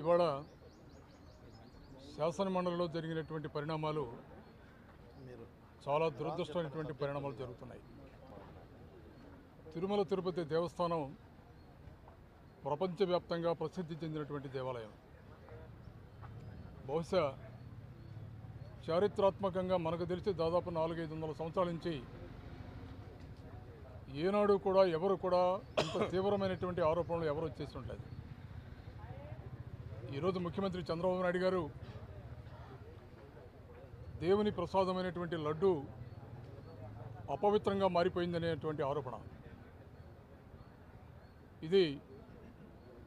ఇవాళ శాసనమండలిలో జరిగినటువంటి పరిణామాలు చాలా దురదృష్టమైనటువంటి పరిణామాలు జరుగుతున్నాయి. తిరుమల తిరుపతి దేవస్థానం ప్రపంచవ్యాప్తంగా ప్రసిద్ధి చెందినటువంటి దేవాలయం. బహుశా చారిత్రాత్మకంగా మనకు తెలిసి దాదాపు 400-500 సంవత్సరాల నుంచి ఏనాడు కూడా ఎవరు కూడా అంత తీవ్రమైనటువంటి ఆరోపణలు ఎవరు చేసి ఉండలేదు. ఈరోజు ముఖ్యమంత్రి చంద్రబాబు నాయుడు గారు దేవుని ప్రసాదమైనటువంటి లడ్డు అపవిత్రంగా మారిపోయిందనేటువంటి ఆరోపణ, ఇది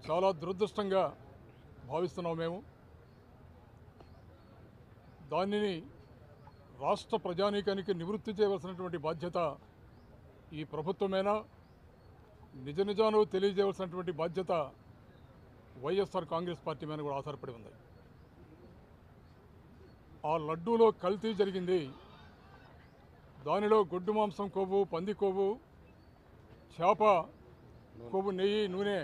చాలా దురదృష్టంగా భావిస్తున్నాం మేము. దానిని రాష్ట్ర ప్రజానీకానికి నివృత్తి చేయవలసినటువంటి బాధ్యత ఈ ప్రభుత్వమేనా, నిజాలు తెలియజేయవలసినటువంటి బాధ్యత వైఎస్ఆర్ కాంగ్రెస్ పార్టీ మీద కూడా ఆధారపడి ఉంది. ఆ లడ్డూలో కల్తీ జరిగింది. దానిలో గొడ్డు మాంసం కొవ్వు, పంది కొవ్వు, చేప కొవ్వు, నెయ్యి, నూనె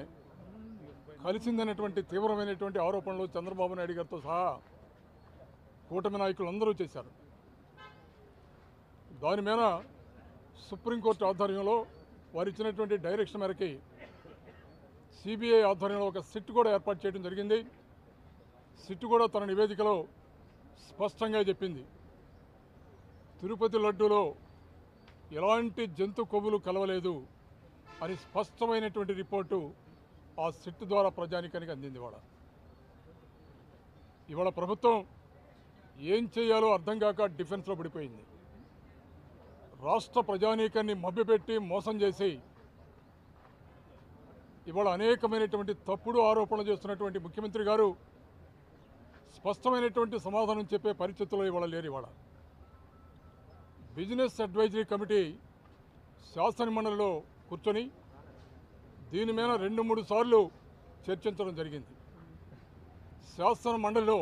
కలిసిందనేటువంటి తీవ్రమైనటువంటి ఆరోపణలు చంద్రబాబు నాయుడు గారితో సహా కూటమి నాయకులందరూ చేశారు. దాని మీద సుప్రీంకోర్టు ఆధ్వర్యంలో వారు ఇచ్చినటువంటి డైరెక్షన్ మేరకి సిబిఐ ఆధ్వర్యంలో ఒక సిట్ కూడా ఏర్పాటు చేయడం జరిగింది. సిట్ కూడా తన నివేదికలో స్పష్టంగా చెప్పింది, తిరుపతి లడ్డూలో ఎలాంటి జంతు కొవ్వులు కలవలేదు అని స్పష్టమైనటువంటి రిపోర్టు ఆ సిట్ ద్వారా ప్రజానీకానికి అందింది. ఇవాళ ప్రభుత్వం ఏం చేయాలో అర్థం కాక డిఫెన్స్లో పడిపోయింది. రాష్ట్ర ప్రజానీకాన్ని మభ్యపెట్టి మోసం చేసి ఇవాళ అనేకమైనటువంటి తప్పుడు ఆరోపణలు చేస్తున్నటువంటి ముఖ్యమంత్రి గారు స్పష్టమైనటువంటి సమాధానం చెప్పే పరిస్థితుల్లో ఇవాళ లేరు. ఇవాళ బిజినెస్ అడ్వైజరీ కమిటీ శాసనమండలిలో కూర్చొని దీని మీద 2-3 సార్లు చర్చించడం జరిగింది. శాసనమండలిలో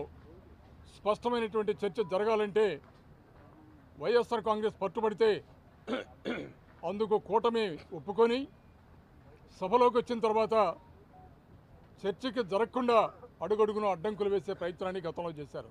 స్పష్టమైనటువంటి చర్చ జరగాలంటే వైఎస్ఆర్ కాంగ్రెస్ పట్టుబడితే అందుకు కూటమి ఒప్పుకొని సభలోకి వచ్చిన తర్వాత చర్చకి జరగకుండా అడుగడుగున అడ్డంకులు వేసే ప్రయత్నాన్ని గతంలో చేశారు.